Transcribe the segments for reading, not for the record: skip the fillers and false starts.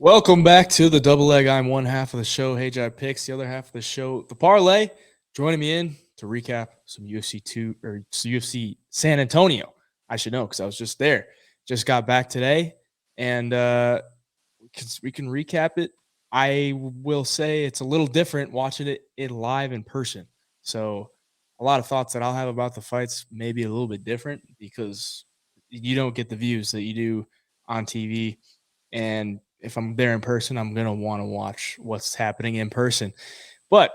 Welcome back to the double leg. I'm one half of the show, Hey Jai Picks. The other half of the show, the parlay. Joining me in to recap some UFC San Antonio. I should know because I was just there. Just got back today, and we can recap it. I will say it's a little different watching it live in person. So a lot of thoughts that I'll have about the fights may be a little bit different because you don't get the views that you do on TV. And if I'm there in person, I'm going to want to watch what's happening in person. But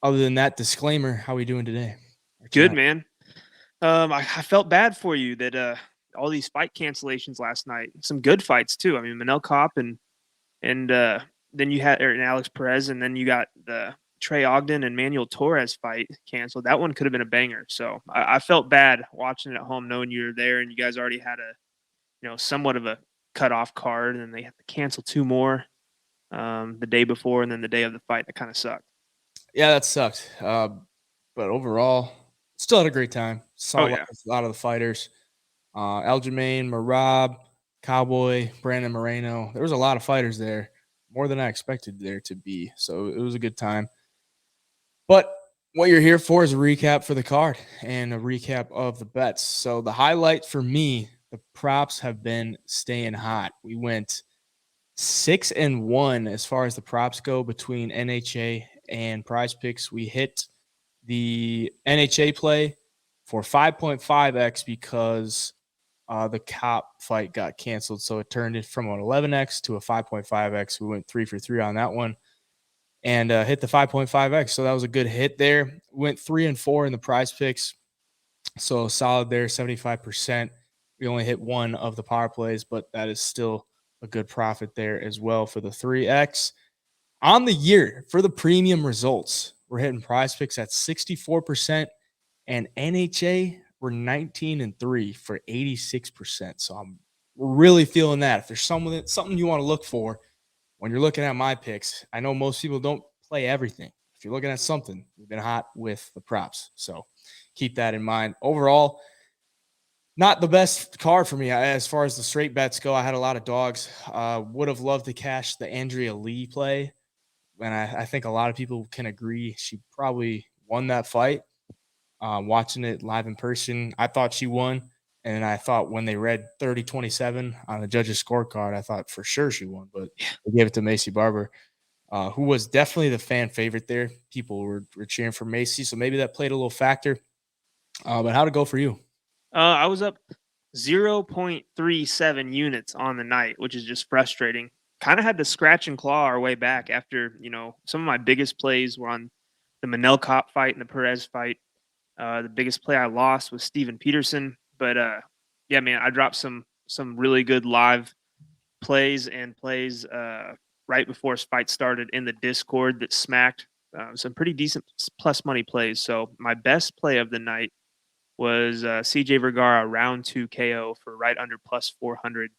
other than that, disclaimer, how are we doing today? Good, man. I felt bad for you that all these fight cancellations last night. Some good fights too. I mean, Manel Kopp and then you had Alex Perez, and then you got the Trey Ogden and Manuel Torres fight canceled. That one could have been a banger. So I felt bad watching it at home, knowing you were there and you guys already had somewhat of a cutoff card, and then they had to cancel two more the day before and then the day of the fight. That kind of sucked. Yeah, that sucked. But overall, still had a great time. Saw a lot of the fighters. Aljamain, Marab, Cowboy, Brandon Moreno. There was a lot of fighters there, more than I expected there to be. So it was a good time. But what you're here for is a recap for the card and a recap of the bets. So the highlight for me, the props have been staying hot. We went 6-1 as far as the props go between NHA and Prize Picks. We hit the NHA play for 5.5x because the Cop fight got canceled. So it turned it from an 11x to a 5.5x. We went 3 for 3 on that one and hit the 5.5x. So that was a good hit there. Went 3 and 4 in the Prize Picks. So solid there, 75%. We only hit one of the power plays, but that is still a good profit there as well for the 3x. On the year, for the premium results, we're hitting Prize Picks at 64%, and NHA, we're 19 and 3 for 86%. So I'm really feeling that. If there's something you want to look for when you're looking at my picks, I know most people don't play everything. If you're looking at something, we've been hot with the props. So keep that in mind. Overall, not the best card for me as far as the straight bets go. I had a lot of dogs. Would have loved to cash the Andrea Lee play. And I think a lot of people can agree she probably won that fight. Watching it live in person, I thought she won. And I thought when they read 30-27 on the judges' scorecard, I thought for sure she won. But they gave it to Macy Barber, who was definitely the fan favorite there. People were cheering for Macy, so maybe that played a little factor. But how'd it go for you? I was up 0.37 units on the night, which is just frustrating. Kind of had to scratch and claw our way back after, some of my biggest plays were on the Manel Kopp fight and the Perez fight. The biggest play I lost was Steven Peterson. But, yeah, man, I dropped some really good live plays right before his fight started in the Discord that smacked some pretty decent plus money plays. So my best play of the night was CJ Vergara round 2 KO for right under plus 400.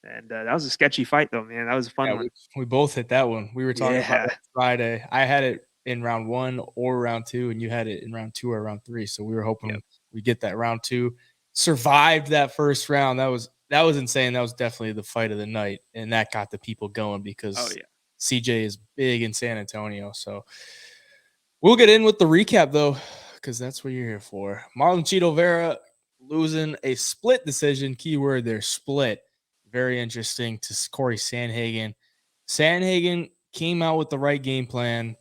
And that was a sketchy fight, though, man. That was a fun one. We both hit that one. We were talking about it Friday. I had it in round 1 or round 2, and you had it in round 2 or round 3. So we were hoping we get that round 2. Survived that first round. That was insane. That was definitely the fight of the night, and that got the people going because CJ is big in San Antonio. So we'll get in with the recap, though, because that's what you're here for. Marlon Chito Vera losing a split decision. Keyword there, split. Very interesting to Cory Sandhagen. Sandhagen came out with the right game plan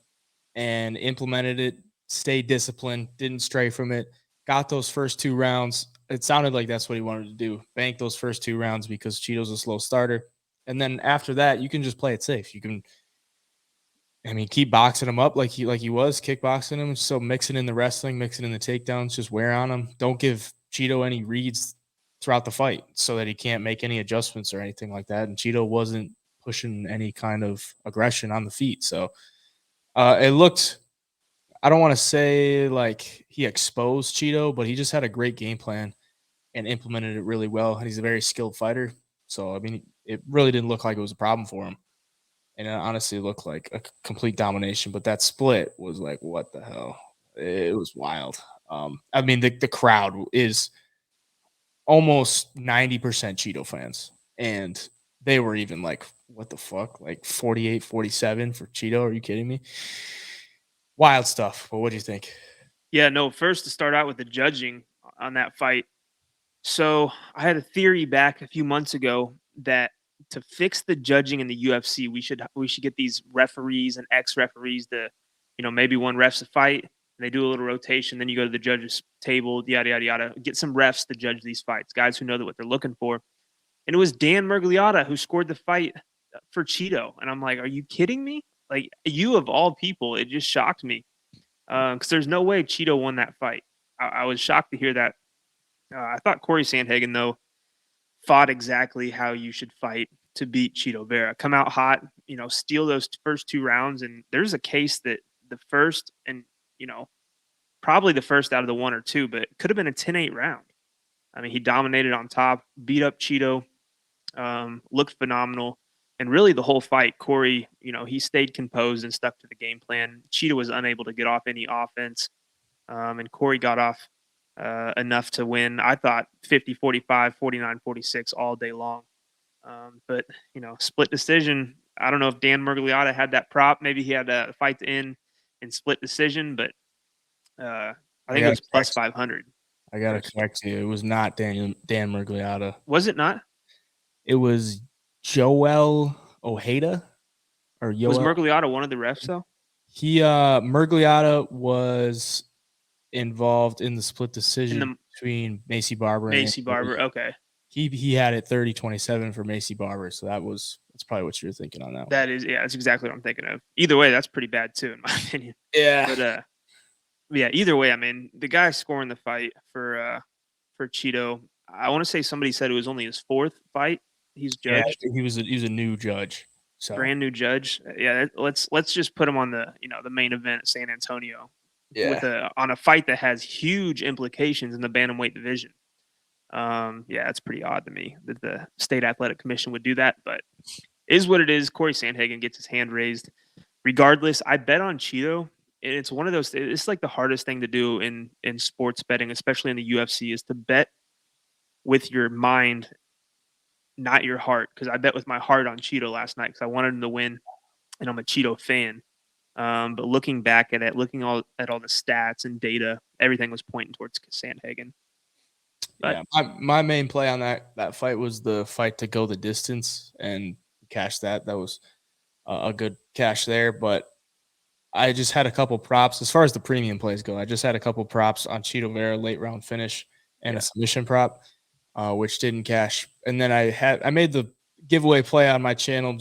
and implemented it, stayed disciplined, didn't stray from it, got those first 2 rounds. It sounded like that's what he wanted to do, bank those first 2 rounds because Chito's a slow starter. And then after that, you can just play it safe. You can, keep boxing him up like he was, kickboxing him. So mixing in the wrestling, mixing in the takedowns, just wear on him. Don't give Chito any reads throughout the fight so that he can't make any adjustments or anything like that. And Chito wasn't pushing any kind of aggression on the feet. So it looked, I don't want to say like he exposed Chito, but he just had a great game plan and implemented it really well. And he's a very skilled fighter. So, it really didn't look like it was a problem for him. And it honestly looked like a complete domination. But that split was like, what the hell? It was wild. The crowd is almost 90% Chito fans. And they were even like, what the fuck? Like 48-47 for Chito. Are you kidding me? Wild stuff. But what do you think? Yeah, no, first to start out with the judging on that fight. So I had a theory back a few months ago that to fix the judging in the UFC, we should get these referees and ex-referees to, maybe one refs a fight and they do a little rotation, then you go to the judges table, yada yada yada. Get some refs to judge these fights, guys who know what they're looking for. And it was Dan Mergliotta who scored the fight for Chito, and I'm like, are you kidding me? Like, you of all people, it just shocked me because there's no way Chito won that fight. I was shocked to hear that. I thought Cory Sandhagen, though, fought exactly how you should fight to beat Chito Vera. Come out hot, steal those first 2 rounds. And there's a case that the first and, probably the first out of the 1 or 2, but it could have been a 10-8 round. I mean, he dominated on top, beat up Chito, looked phenomenal. And really the whole fight, Cory, he stayed composed and stuck to the game plan. Chito was unable to get off any offense. And Cory got off enough to win. I thought 50-45, 49-46 all day long. But, split decision. I don't know if Dan Mergliotta had that prop. Maybe he had a fight to end in split decision, but I think it was plus 500. I got to correct you. It was not Dan Mergliotta. Was it not? It was Joel Ojeda or Yoel. Was Mergliotta one of the refs, though? Mergliotta was involved in the split decision between Macy Barber and Macy Barber. Okay. He had it 30-27 for Macy Barber, so that's probably what you're thinking on that one. That's exactly what I'm thinking of. Either way, that's pretty bad too, in my opinion. Yeah. But yeah, either way, I mean, the guy scoring the fight for Chito, I want to say somebody said it was only his 4th fight he's judged. Yeah, he was a new judge. So brand new judge. Yeah, let's just put him on the the main event at San Antonio. Yeah. On a fight that has huge implications in the bantamweight division. Yeah, it's pretty odd to me that the state athletic commission would do that, but it is what it is. Cory Sandhagen gets his hand raised. Regardless, I bet on Chito. It's one of those. It's like the hardest thing to do in sports betting, especially in the UFC, is to bet with your mind, not your heart. Because I bet with my heart on Chito last night because I wanted him to win, and I'm a Chito fan. But looking back at it, looking at all the stats and data, everything was pointing towards Sandhagen. But yeah, my main play on that fight was the fight to go the distance and cash that. That was a good cash there. But I just had a couple props as far as the premium plays go. I just had a couple props on Chito Vera late round finish and a submission prop, which didn't cash. And then I made the giveaway play on my channel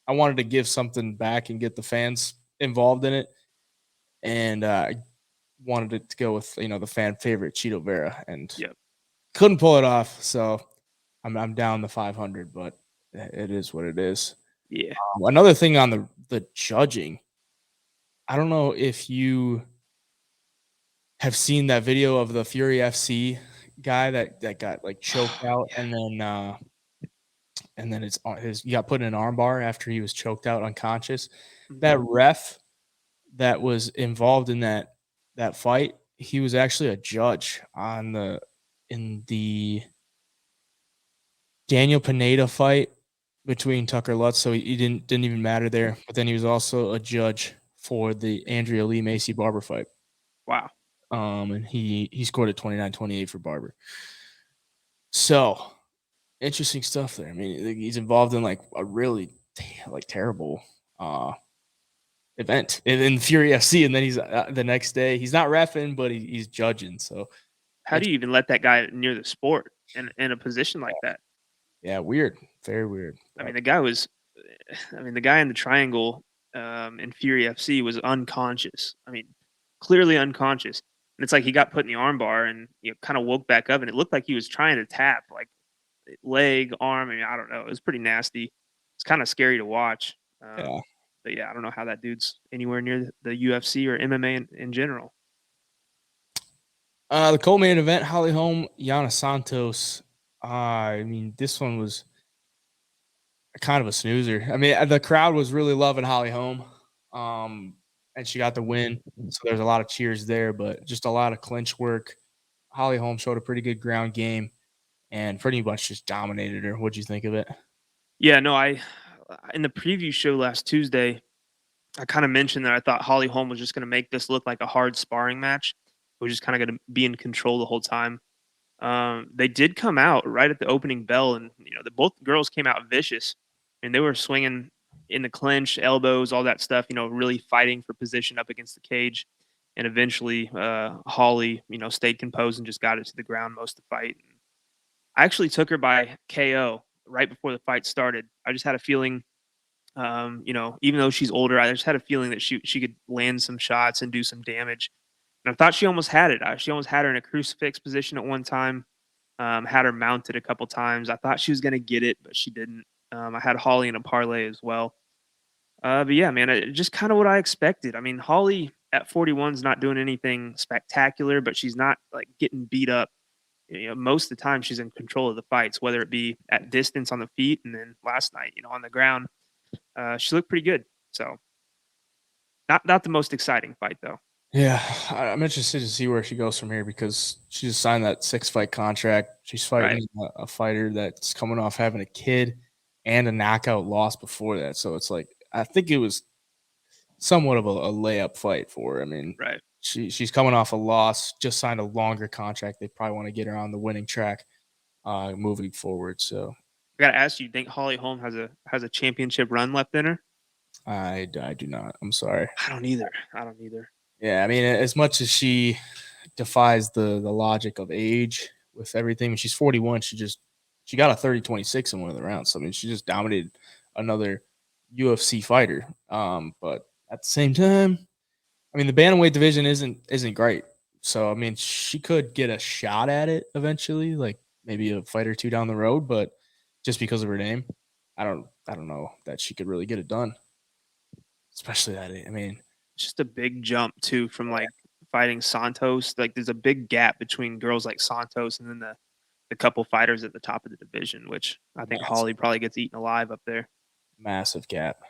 I wanted to give something back and get the fans involved in it. And I wanted it to go with, the fan favorite Chito Vera, and couldn't pull it off. So I'm down the 500, but it is what it is. Yeah. Another thing on the judging, I don't know if you have seen that video of the Fury FC guy that got like choked out, and then he got put in an arm bar after he was choked out unconscious. Mm-hmm. That ref that was involved in that fight, he was actually a judge in the Daniel Pineda fight between Tucker Lutz, so he didn't even matter there. But then he was also a judge for the Andrea Lee Macy Barber fight. Wow. And he scored at 29-28 for Barber. So interesting stuff there. I mean, he's involved in like a really terrible event in Fury FC, and then he's the next day he's not reffing, but he's judging. So how do you even let that guy near the sport in a position like that? Yeah, weird, very weird. I mean, the guy in the triangle in Fury FC was unconscious. I mean, clearly unconscious. And it's like he got put in the arm bar and kind of woke back up, and it looked like he was trying to tap like leg, arm. I mean, I don't know. It was pretty nasty. It's kind of scary to watch. But yeah, I don't know how that dude's anywhere near the UFC or MMA in general. The co-main event, Holly Holm, Yana Santos. I mean, this one was kind of a snoozer. I mean, the crowd was really loving Holly Holm, and she got the win. So there's a lot of cheers there, but just a lot of clinch work. Holly Holm showed a pretty good ground game and pretty much just dominated her. What'd you think of it? Yeah, no, I in the preview show last Tuesday, I kind of mentioned that I thought Holly Holm was just going to make this look like a hard sparring match. We're just kind of going to be in control the whole time. They did come out right at the opening bell, and the both girls came out vicious, and they were swinging in the clinch, elbows, all that stuff. Really fighting for position up against the cage. And eventually, Holly, stayed composed and just got it to the ground most of the fight. I actually took her by KO right before the fight started. I just had a feeling, even though she's older, I just had a feeling that she could land some shots and do some damage. And I thought she almost had it. She almost had her in a crucifix position at one time. Had her mounted a couple times. I thought she was going to get it, but she didn't. I had Holly in a parlay as well. But yeah, man, just kind of what I expected. I mean, Holly at 41 is not doing anything spectacular, but she's not like getting beat up. Most of the time she's in control of the fights, whether it be at distance on the feet, and then last night, on the ground, she looked pretty good. So not the most exciting fight though. Yeah, I'm interested to see where she goes from here because she just signed that 6-fight contract. She's fighting a fighter that's coming off having a kid and a knockout loss before that. So it's like I think it was somewhat of a layup fight for her. I mean, Right. she's coming off a loss, just signed a longer contract. They probably want to get her on the winning track moving forward. So I gotta ask you, think Holly Holm has a championship run left in her? I do not. I'm sorry. I don't either. I don't either. Yeah, I mean, as much as she defies the logic of age with everything, when she's 41, she got a 30-26 in one of the rounds. So, I mean, she just dominated another UFC fighter. But at the same time, I mean, the bantamweight division isn't great. So, I mean, she could get a shot at it eventually, like maybe a fight or two down the road. But just because of her name, I don't know that she could really get it done. Especially that, I mean, It's just a big jump too from like fighting Santos. Like there's a big gap between girls like Santos and then the couple fighters at the top of the division, which I think massive, Holly probably gets eaten alive up there. massive gap.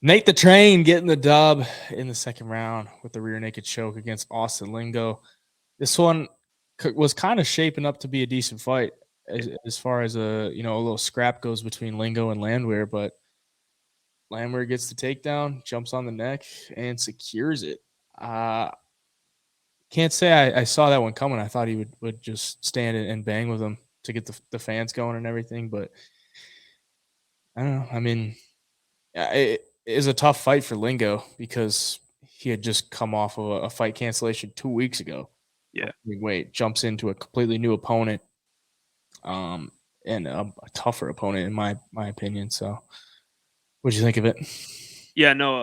Nate the Train getting the dub in the second round with the rear naked choke against Austin Lingo. This one was kind of shaping up to be a decent fight as far as a little scrap goes between Lingo and Landwehr, but Landwehr gets the takedown, jumps on the neck, and secures it. Can't say I saw that one coming. I thought he would just stand and bang with him to get the fans going and everything, but I don't know. I mean, it is a tough fight for Lingo because he had just come off of a fight cancellation 2 weeks ago. Yeah. Wait, jumps into a completely new opponent, and a tougher opponent in my opinion. So, what do you think of it? Yeah, no,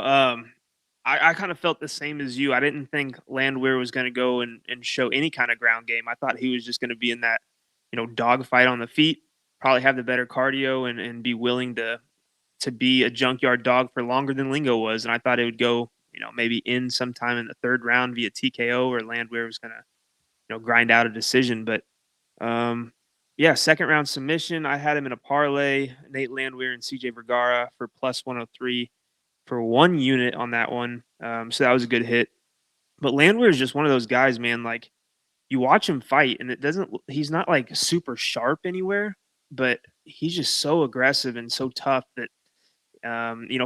I kind of felt the same as you. I didn't think Landwehr was going to go and show any kind of ground game. I thought he was just going to be in that, dog fight on the feet, probably have the better cardio and be willing to be a junkyard dog for longer than Lingo was. And I thought it would go, maybe in sometime in the third round via TKO, or Landwehr was going to, grind out a decision. But yeah, second round submission. I had him in a parlay, Nate Landwehr and CJ Vergara for plus 103 for 1 unit on that one. So that was a good hit. But Landwehr is just one of those guys, man. Like you watch him fight, and he's not like super sharp anywhere, but he's just so aggressive and so tough that,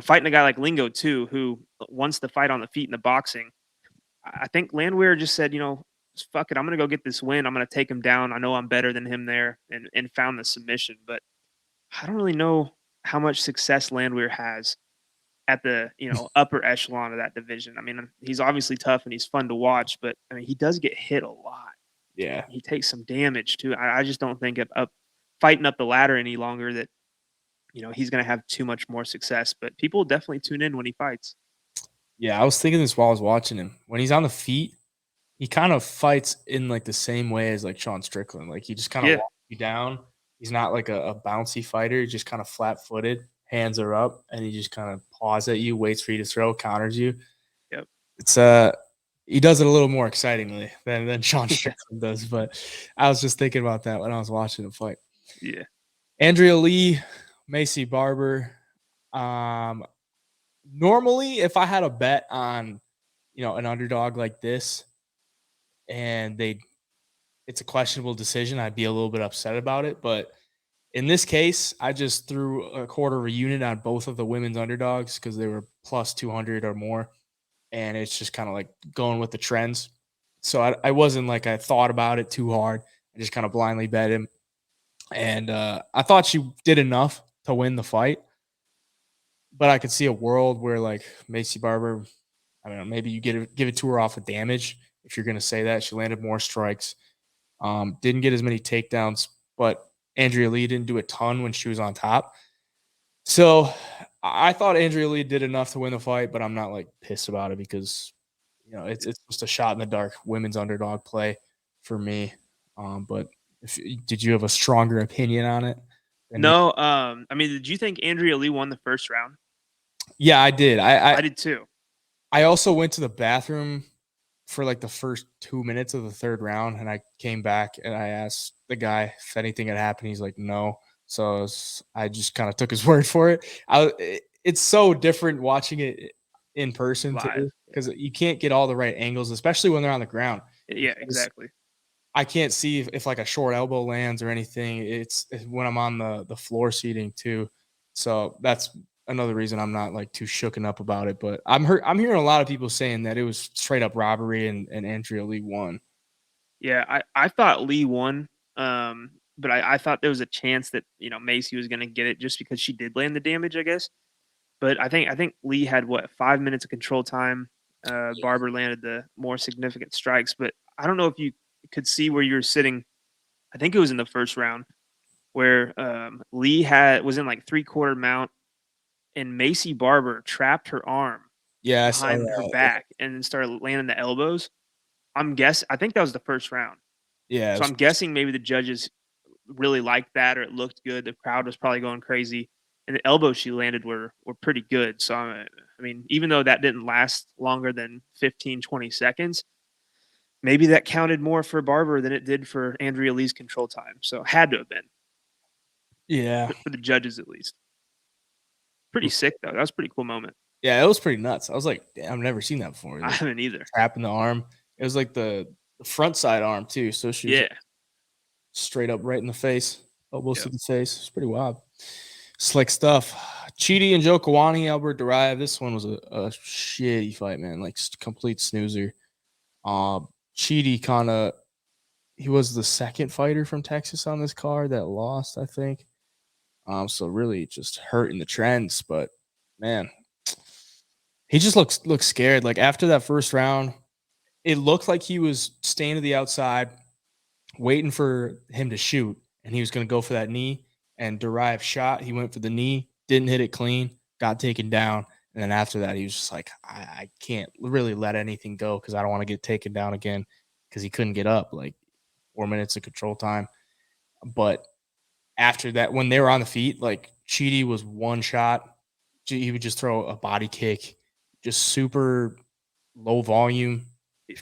fighting a guy like Lingo too, who wants to fight on the feet in the boxing. I think Landwehr just said, fuck it, I'm gonna go get this win. I'm gonna take him down. I know I'm better than him there, and found the submission. But I don't really know how much success Landwehr has at the upper echelon of that division. I mean, he's obviously tough and he's fun to watch, but I mean, he does get hit a lot. Yeah, He takes some damage too. I just don't think up fighting up the ladder any longer that he's going to have too much more success. But people definitely tune in when he fights. yeah. I was thinking this while I was watching him. When he's on the feet, he kind of fights in like the same way as like Sean Strickland. Like he just kind of Yeah, walks you down. He's not like a bouncy fighter. He's just kind of flat footed, hands are up, and he just kind of paws at you, waits for you to throw, counters you. yep. It's he does it a little more excitingly than Sean Strickland does. But I was just thinking about that when I was watching him fight. Yeah. Andrea Lee, Macy Barber. Normally, if I had a bet on an underdog like this, and it's a questionable decision, I'd be a little bit upset about it. But In this case, I just threw a quarter of a unit on both of the women's underdogs because they were plus 200 or more. And it's just kind of like going with the trends. So I wasn't like I thought about it too hard. I just kind of blindly bet him. And I thought she did enough to win the fight. But I could see a world where like Macy Barber, I don't know, maybe you give it to her off of damage. If you're going to say that, she landed more strikes. Didn't get as many takedowns, but Andrea Lee didn't do a ton when she was on top. So I thought Andrea Lee did enough to win the fight, but I'm not like pissed about it because it's just a shot in the dark women's underdog play for me. But did you have a stronger opinion on it? No, I mean, did you think Andrea Lee won the first round? Yeah, I did. I did too. I also went to the bathroom for like the first 2 minutes of the third round, and I came back and I asked the guy if anything had happened. He's like, no. So I just kind of took his word for it. It's so different watching it in person too, because you can't get all the right angles, especially when they're on the ground. Yeah, exactly. I can't see if like a short elbow lands or anything. It's when I'm on the floor seating too. So that's another reason I'm not like too shooken up about it. But I'm hearing a lot of people saying that it was straight up robbery and Andrea Lee won. Yeah, I thought Lee won. But I thought there was a chance that Macy was going to get it just because she did land the damage, I guess. But I think Lee had 5 minutes of control time. Barber landed the more significant strikes, but I don't know if you could see where you were sitting. I think it was in the first round where Lee was in like 3/4 mount, and Macy Barber trapped her arm behind her back and then started landing the elbows. I think that was the first round. Yeah. So I'm guessing maybe the judges really liked that, or it looked good. The crowd was probably going crazy, and the elbows she landed were pretty good. So I mean, even though that didn't last longer than 15, 20 seconds, maybe that counted more for Barber than it did for Andrea Lee's control time. So it had to have been. Yeah. For the judges, at least. Pretty sick, though. That was a pretty cool moment. Yeah, it was pretty nuts. I was like, damn, I've never seen that before. I haven't either. Trapping the arm. It was like the front side arm too. So she was straight up right in the face, elbows to the face. It's pretty wild. Slick stuff. Chito and Njokuani, Albert Duraev. This one was a shitty fight, man. Like complete snoozer. Chito he was the second fighter from Texas on this card that lost, I think. So really just hurting the trends, but man, he just looks scared. Like after that first round, it looked like he was staying to the outside, waiting for him to shoot, and he was going to go for that knee. And Duraev shot. He went for the knee, didn't hit it clean, got taken down. And then after that, he was just like, I can't really let anything go because I don't want to get taken down again because he couldn't get up. Like 4 minutes of control time. But after that, when they were on the feet, like Chito was one shot. He would just throw a body kick, just super low volume,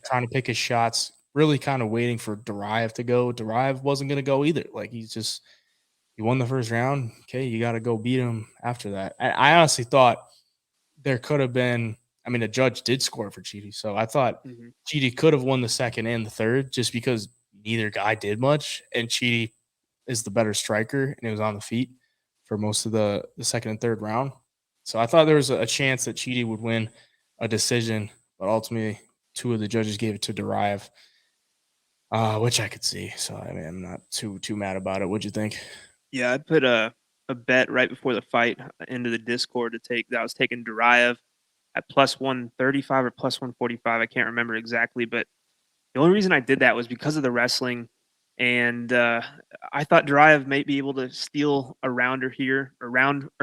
trying to pick his shots, really kind of waiting for Duraev to go. Duraev wasn't going to go either. Like he won the first round. Okay, you got to go beat him after that. I honestly thought there could have been, I mean, a judge did score for Chito. So I thought Chito could have won the second and the third just because neither guy did much. And Chito is the better striker, and it was on the feet for most of the second and third round. So I thought there was a chance that Chito would win a decision, but ultimately two of the judges gave it to Duraev, which I could see. So I mean, I'm not too mad about it. What'd you think? Yeah, I put a bet right before the fight into the Discord to take that. I was taking Duraev at plus 135 or plus 145. I can't remember exactly, but the only reason I did that was because of the wrestling. And I thought Duraev might be able to steal a round or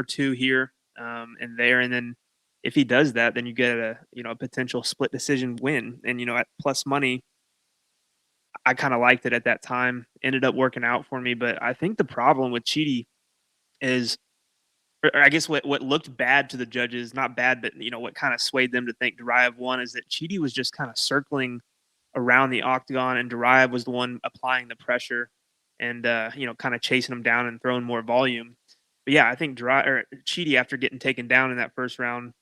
two here and there. And then if he does that, then you get a potential split decision win. And, at plus money, I kind of liked it at that time. Ended up working out for me. But I think the problem with Chito is, or I guess what looked bad to the judges, not bad, but, what kind of swayed them to think Duraev won is that Chito was just kind of circling around the octagon, and Duraev was the one applying the pressure and kind of chasing him down and throwing more volume. But yeah, I think Chito, after getting taken down in that first round,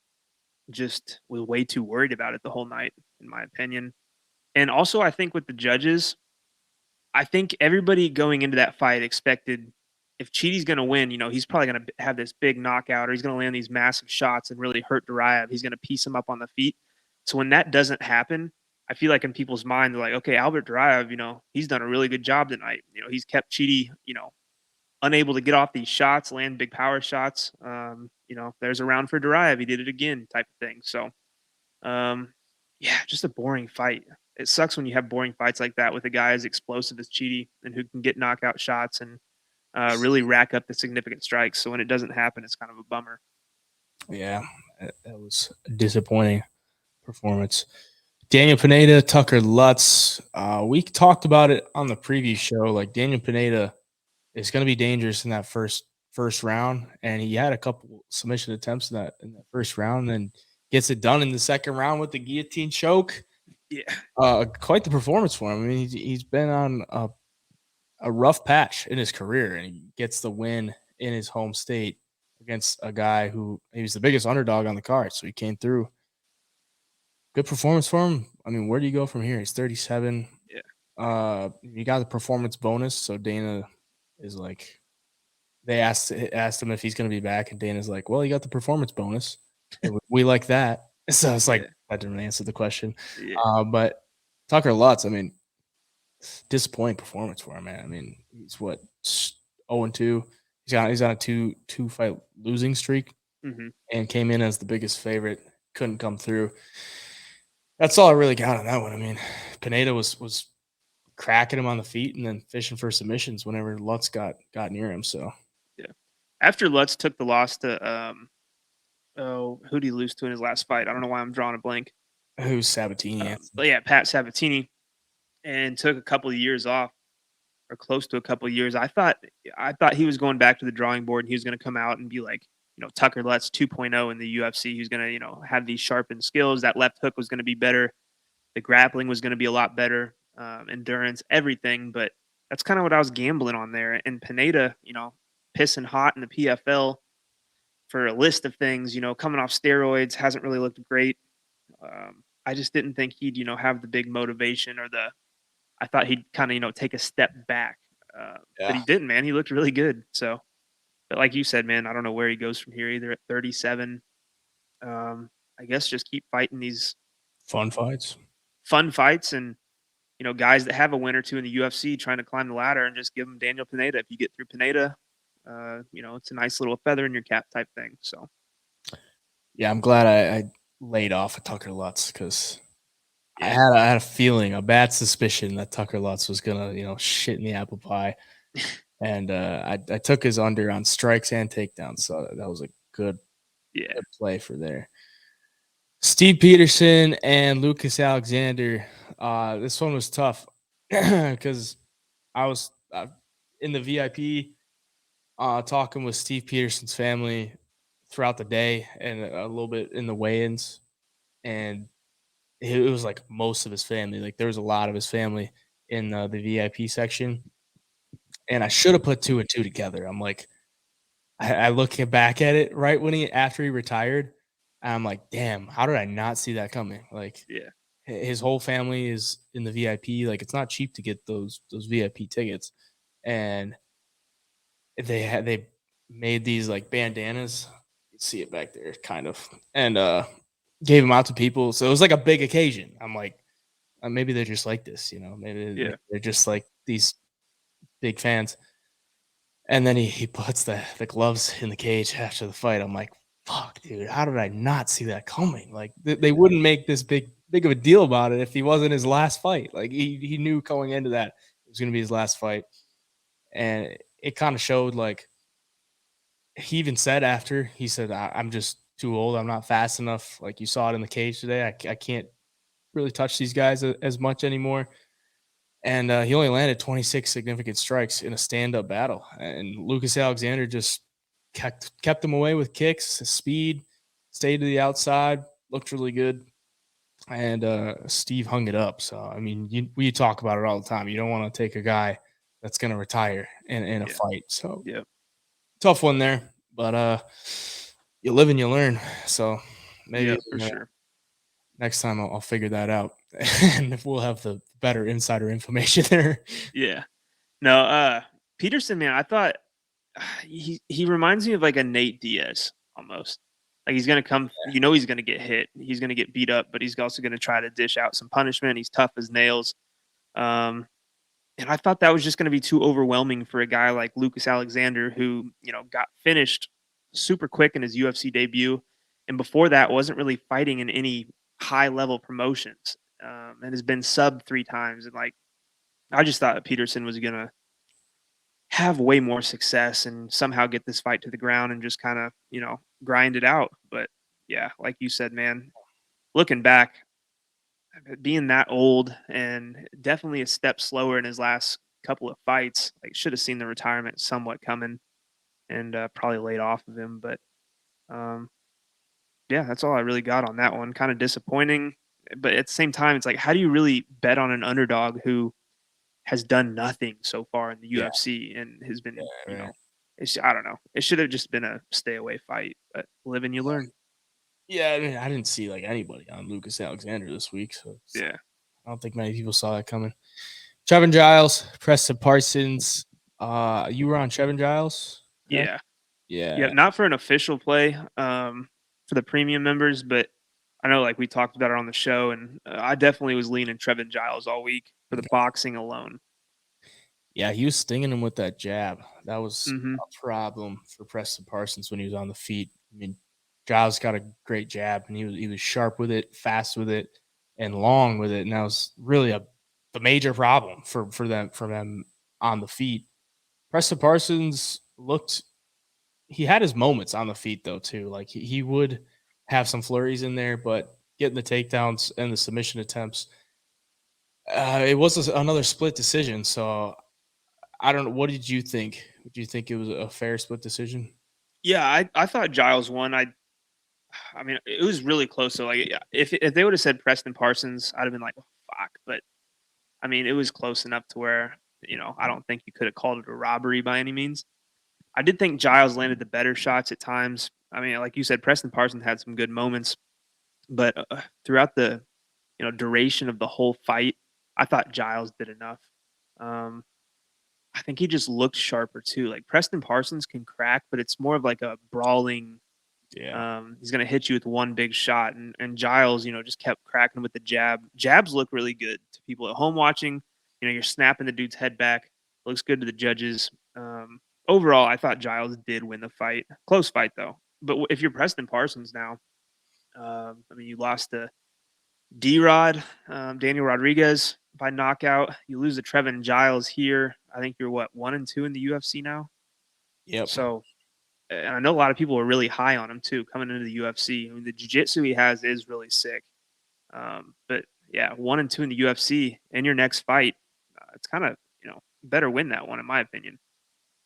just was way too worried about it the whole night, in my opinion. And also, I think with the judges, I think everybody going into that fight expected if Chidi's going to win, he's probably going to have this big knockout, or he's going to land these massive shots and really hurt Duraev. He's going to piece him up on the feet. So when that doesn't happen, I feel like in people's mind, they're like, okay, Albert Duraev, he's done a really good job tonight. He's kept Chidi, unable to get off these shots, land big power shots. There's a round for Duraev. He did it again, type of thing. So, just a boring fight. It sucks when you have boring fights like that with a guy as explosive as Chidi and who can get knockout shots and really rack up the significant strikes. So when it doesn't happen, it's kind of a bummer. Yeah, that was a disappointing performance. Daniel Pineda, Tucker Lutz. We talked about it on the preview show. Like, Daniel Pineda is going to be dangerous in that first round, and he had a couple submission attempts in that first round, and gets it done in the second round with the guillotine choke. Yeah, quite the performance for him. I mean, he's been on a rough patch in his career, and he gets the win in his home state against a guy who he was the biggest underdog on the card, so he came through. Good performance for him. I mean, where do you go from here? He's 37. Yeah. You got the performance bonus, so Dana is like, they asked him if he's going to be back, and Dana's like, well, you got the performance bonus. We like that. So it's like, that didn't answer the question. Yeah. But Tucker Lutz, I mean, disappointing performance for him, man. I mean, he's 0-2. He's on a two fight losing streak, and came in as the biggest favorite. Couldn't come through. That's all I really got on that one. I mean, Pineda was cracking him on the feet and then fishing for submissions whenever Lutz got near him. So yeah, after Lutz took the loss to who did he lose to in his last fight? I don't know why I'm drawing a blank. Who's Sabatini? But yeah, Pat Sabatini, and took a couple of years off, or close to a couple of years. I thought he was going back to the drawing board, and he was going to come out and be like, Tucker Lutz 2.0 in the UFC. He's going to, have these sharpened skills. That left hook was going to be better. The grappling was going to be a lot better. Endurance, everything. But that's kind of what I was gambling on there. And Pineda, pissing hot in the PFL for a list of things, coming off steroids, hasn't really looked great. I just didn't think he'd, have the big motivation I thought he'd kind of, take a step back. But he didn't, man. He looked really good. So, but like you said, man, I don't know where he goes from here, either at 37. I guess just keep fighting these fun fights and, guys that have a win or two in the UFC trying to climb the ladder, and just give them Daniel Pineda. If you get through Pineda, it's a nice little feather in your cap type thing. So, yeah, I'm glad I laid off of Tucker Lutz, because I had a feeling, a bad suspicion that Tucker Lutz was gonna, shit in the apple pie. And I took his under on strikes and takedowns, so that was a good play for there. Steve Peterson and Lucas Alexander. This one was tough because I was in the VIP talking with Steve Peterson's family throughout the day and a little bit in the weigh-ins, and it was like most of his family. Like, there was a lot of his family in the VIP section. And I should have put 2 and 2 together. I'm like, I look back at it right after he retired, and I'm like, damn, how did I not see that coming? Like, his whole family is in the VIP. Like, it's not cheap to get those VIP tickets, and they made these like bandanas. You see it back there, kind of, and gave them out to people. So it was like a big occasion. I'm like, maybe they're just like this, maybe they're just like these big fans. And then he puts the gloves in the cage after the fight. I'm like, fuck, dude, how did I not see that coming? Like, they wouldn't make this big of a deal about it if he wasn't his last fight. Like, he knew going into that it was going to be his last fight. And it kind of showed. Like, he even said after, he said, I'm just too old. I'm not fast enough. Like, you saw it in the cage today. I can't really touch these guys as much anymore. And he only landed 26 significant strikes in a stand-up battle. And Lucas Alexander just kept him away with kicks, speed, stayed to the outside, looked really good. And Steve hung it up. So, I mean, we talk about it all the time. You don't want to take a guy that's going to retire in a fight. So, tough one there. But you live and you learn. So, maybe for sure. Next time I'll figure that out, and if we'll have the better insider information there. Yeah. No, Peterson, man, I thought he reminds me of like a Nate Diaz almost. Like he's gonna come, he's gonna get hit, he's gonna get beat up, but he's also gonna try to dish out some punishment. He's tough as nails. Um, and I thought that was just gonna be too overwhelming for a guy like Lucas Alexander, who got finished super quick in his UFC debut, and before that wasn't really fighting in any high level promotions, and has been subbed 3 times. And like I just thought Peterson was gonna have way more success and somehow get this fight to the ground and just kind of, grind it out. But yeah, like you said, man, looking back, being that old and definitely a step slower in his last couple of fights, like should have seen the retirement somewhat coming and probably laid off of him. But um, yeah, that's all I really got on that one. Kind of disappointing. But at the same time, it's like, how do you really bet on an underdog who has done nothing so far in the Yeah. UFC and has been, right. I don't know. It should have just been a stay away fight, but live and you learn. Yeah, I mean, I didn't see like anybody on Lucas Alexander this week, so Yeah. I don't think many people saw that coming. Trevin Giles, Preston Parsons. You were on Trevin Giles? Yeah. Yeah. Yeah. Not for an official play for the premium members, but I know like we talked about it on the show, and I definitely was leaning Trevin Giles all week for the boxing alone. Yeah, he was stinging him with that jab. That was Mm-hmm. a problem for Preston Parsons when he was on the feet. I mean, Giles got a great jab, and he was sharp with it, fast with it, and long with it, and that was really the major problem for them on the feet. Preston Parsons he had his moments on the feet though too. Like he would have some flurries in there, but getting the takedowns and the submission attempts, it was another split decision. So I don't know. What did you think? Do you think it was a fair split decision? Yeah, I thought Giles won. I mean, it was really close. So like, if they would have said Preston Parsons, I'd have been like, oh, fuck. But I mean, it was close enough to where I don't think you could have called it a robbery by any means. I did think Giles landed the better shots at times. I mean, like you said, Preston Parsons had some good moments, but throughout the duration of the whole fight, I thought Giles did enough. Um, I think he just looked sharper too. Like Preston Parsons can crack, but it's more of like a brawling. Yeah. He's going to hit you with one big shot, and Giles, just kept cracking with the jab. Jabs look really good to people at home watching. You're snapping the dude's head back. Looks good to the judges. Overall, I thought Giles did win the fight. Close fight though. But if you're Preston Parsons now, I mean, you lost to D-Rod, Daniel Rodriguez by knockout. You lose to Trevin Giles here. I think you're 1-2 in the UFC now. Yep. So, and I know a lot of people are really high on him too coming into the UFC. I mean, the jiu-jitsu he has is really sick. But yeah, 1-2 in the UFC in your next fight, it's kind of better win that one in my opinion.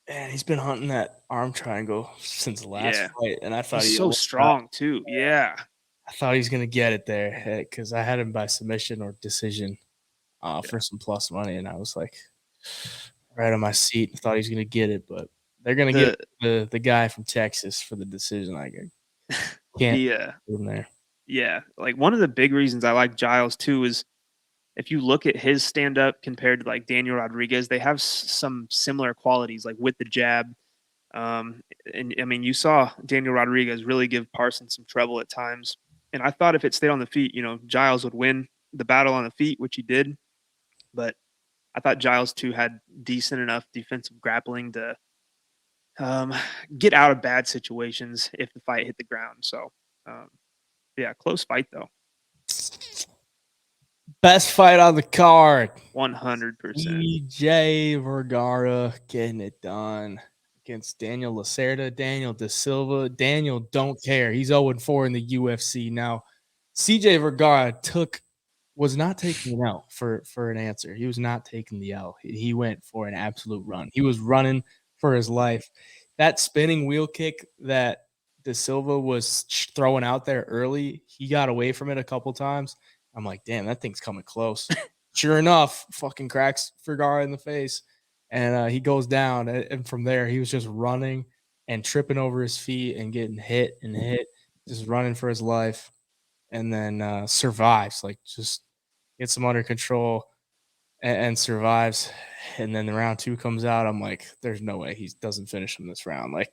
Man, he's been hunting that arm triangle since the last fight, and I thought he's so strong too. Yeah, I thought he was gonna get it there because I had him by submission or decision for some plus money, and I was like right on my seat. I thought he was gonna get it, but they're gonna get the guy from Texas for the decision. I can't in there. Yeah, like one of the big reasons I like Giles too is if you look at his stand up compared to like Daniel Rodriguez, they have some similar qualities, like with the jab. And I mean, you saw Daniel Rodriguez really give Parsons some trouble at times. And I thought if it stayed on the feet, Giles would win the battle on the feet, which he did. But I thought Giles too had decent enough defensive grappling to get out of bad situations if the fight hit the ground. So, yeah, close fight though. Best fight on the card. 100%. CJ Vergara getting it done against Daniel Lacerda, Daniel De Silva. Daniel don't care. He's 0-4 in the UFC. Now, CJ Vergara was not taking an L for an answer. He was not taking the L. He went for an absolute run. He was running for his life. That spinning wheel kick that De Silva was throwing out there early, he got away from it a couple times. I'm like, damn, that thing's coming close. Sure enough, fucking cracks Vergara in the face, and he goes down. And from there, he was just running and tripping over his feet and getting hit and hit, just running for his life, and then survives, like just gets him under control. and survives. And then the round 2 comes out. I'm like, there's no way he doesn't finish him this round. Like,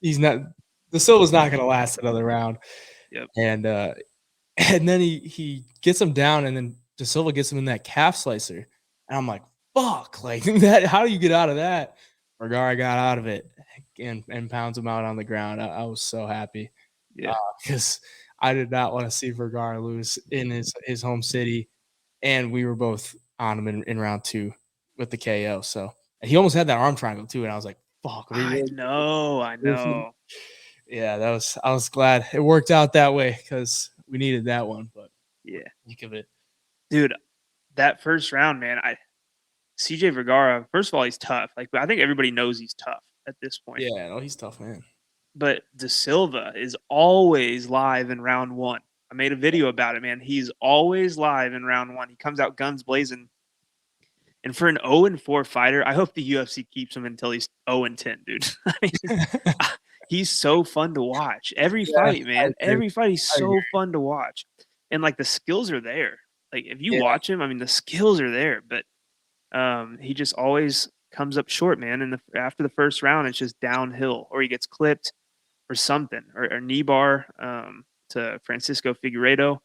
he's not. The Silva's not going to last another round. Yep. And then he gets him down, and then De Silva gets him in that calf slicer. And I'm like, fuck, like that. How do you get out of that? Vergara got out of it and pounds him out on the ground. I was so happy. Yeah. Because I did not want to see Vergara lose in his home city. And we were both on him in round 2 with the KO. So and he almost had that arm triangle too. And I was like, fuck. I know. Yeah, I was glad it worked out that way because we needed that one. But yeah, think of it. Dude, that first round, man, CJ Vergara, first of all, he's tough. Like, I think everybody knows he's tough at this point. Yeah, no, he's tough, man. But De Silva is always live in round 1. I made a video about it, man. He's always live in round 1. He comes out guns blazing. And for an 0-4 fighter, I hope the UFC keeps him until he's 0-10, dude. I mean, he's so fun to watch. Every fight, man. Every fight, he's so fun to watch. And, like, the skills are there. Like, if you watch him, I mean, the skills are there. But he just always comes up short, man. And after the first round, it's just downhill. Or he gets clipped or something. Or knee bar to Francisco Figueiredo.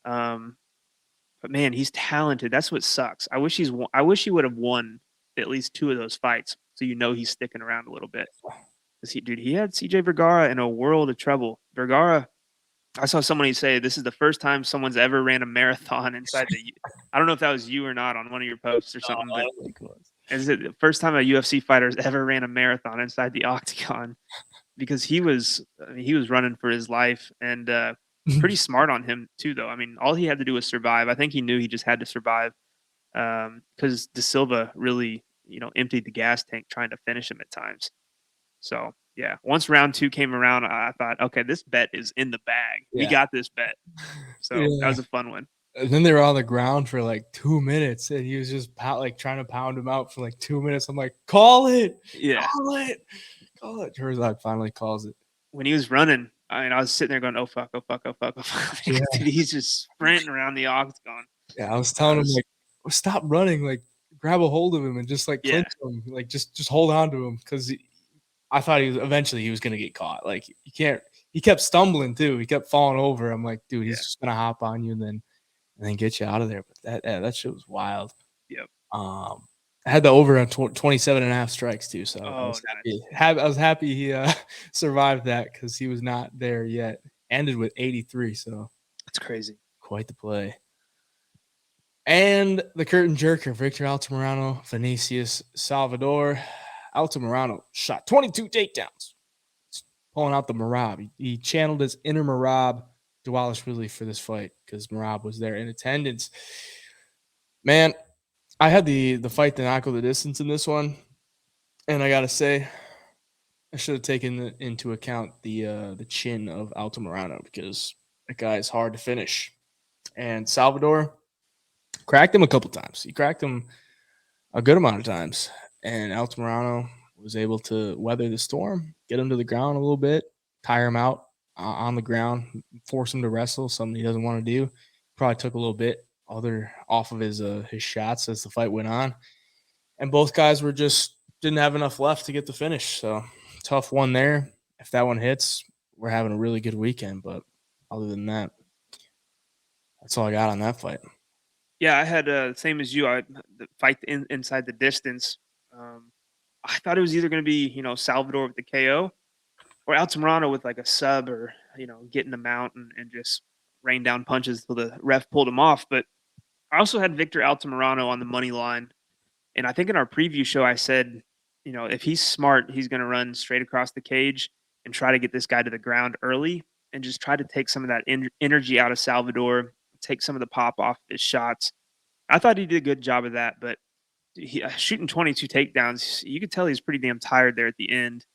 But, man, he's talented. That's what sucks. I wish he would have won at least 2 of those fights so he's sticking around a little bit. Because he had CJ Vergara in a world of trouble. Vergara, I saw somebody say this is the first time someone's ever ran a marathon inside the – I don't know if that was you or not on one of your posts or something, but is it the first time a UFC fighter has ever ran a marathon inside the octagon? Because he was running for his life and pretty smart on him too, though. I mean, all he had to do was survive. I think he knew he just had to survive because De Silva really, emptied the gas tank trying to finish him at times. So, yeah, once round 2 came around, I thought, okay, this bet is in the bag. We got this bet. So that was a fun one. And then they were on the ground for like 2 minutes, and he was just trying to pound him out for like 2 minutes. I'm like, call it. Yeah. Call it. Herzog finally calls it. When he was running, I was sitting there going, oh, fuck, oh, fuck, oh, fuck, oh, fuck. Yeah. Dude, he's just sprinting around the octagon. Yeah, I was telling him, like, stop running. Like, grab a hold of him and just, like, clinch him. Like, just hold on to him because I thought eventually he was going to get caught. Like, you can't – he kept stumbling, too. He kept falling over. I'm like, dude, he's just going to hop on you and then get you out of there. But that shit was wild. Yep. I had the over on 27.5 strikes too, so I was happy he survived that because he was not there yet. Ended with 83, so that's crazy. Quite the play. And the curtain jerker, Victor Altamirano, Vinicius Salvador. Altamirano shot 22 takedowns, pulling out the Marab. He channeled his inner Marab Dwalishvili for this fight because Marab was there in attendance. Man, I had the fight to knock the distance in this one, and I gotta say, I should have taken into account the chin of Altamirano because that guy is hard to finish. And Salvador cracked him a couple times. He cracked him a good amount of times, and Altamirano was able to weather the storm, get him to the ground a little bit, tire him out on the ground, force him to wrestle, something he doesn't want to do. Probably took a little bit off of his shots as the fight went on, and both guys didn't have enough left to get the finish. So tough one there. If that one hits, we're having a really good weekend. But other than that, that's all I got on that fight. Yeah, I had same as you. The fight inside the distance. I thought it was either going to be Salvador with the KO or Altamirano with like a sub or getting the mount and just rain down punches till the ref pulled him off. But I also had Victor Altamirano on the money line. And I think in our preview show, I said, if he's smart, he's going to run straight across the cage and try to get this guy to the ground early and just try to take some of that energy out of Salvador, take some of the pop off his shots. I thought he did a good job of that, but shooting 22 takedowns, you could tell he's pretty damn tired there at the end.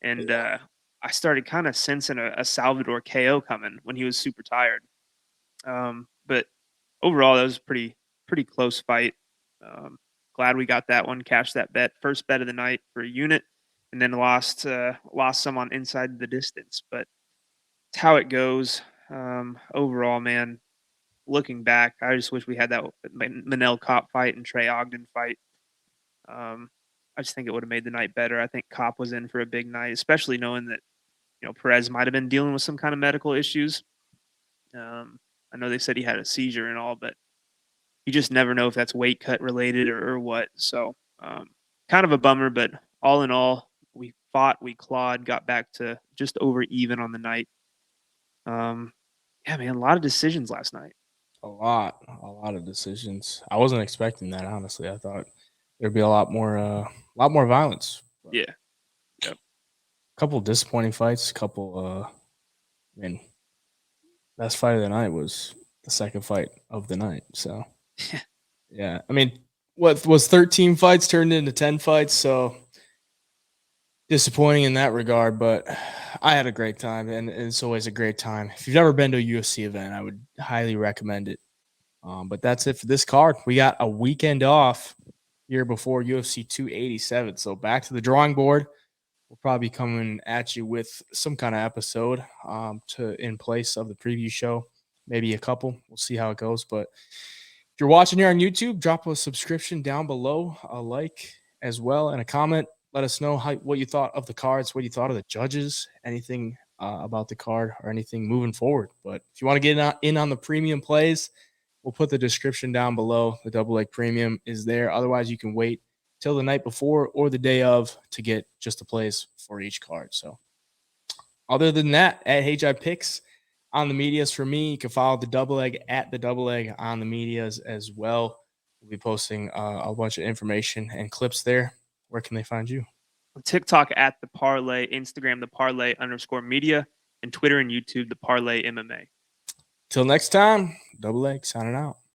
And I started kind of sensing a Salvador KO coming when he was super tired. But overall, that was a pretty close fight. Glad we got that one, cashed that bet. First bet of the night for a unit, and then lost some on inside the distance. But it's how it goes. Overall, man, looking back, I just wish we had that Manel Kopp fight and Trey Ogden fight. I just think it would have made the night better. I think Kopp was in for a big night, especially knowing that Perez might have been dealing with some kind of medical issues. I know they said he had a seizure and all, but you just never know if that's weight cut related or what. So kind of a bummer, but all in all, we fought, we clawed, got back to just over even on the night. Yeah, man, a lot of decisions last night. A lot of decisions. I wasn't expecting that, honestly. I thought there'd be a lot more violence. Yeah. A couple of disappointing fights. Best fight of the night was the second fight of the night. So, yeah. I mean, what was 13 fights turned into 10 fights? So disappointing in that regard, but I had a great time, and it's always a great time. If you've never been to a UFC event, I would highly recommend it. But that's it for this card. We got a weekend off here before UFC 287. So back to the drawing board. We'll probably be coming at you with some kind of episode in place of the preview show. Maybe a couple. We'll see how it goes. But if you're watching here on YouTube, drop a subscription down below, a like as well, and a comment. Let us know what you thought of the cards, what you thought of the judges, anything about the card or anything moving forward. But if you want to get in on the premium plays, we'll put the description down below. The double leg premium is there. Otherwise, you can wait till the night before or the day of to get just the plays for each card. So other than that, at HI Picks on the medias for me, you can follow the double leg at the double leg on the medias as well. We'll be posting a bunch of information and clips there. Where can they find you? On TikTok at the Parlay, Instagram the Parlay_media, and Twitter and YouTube the Parlay MMA. Till next time, double leg signing out.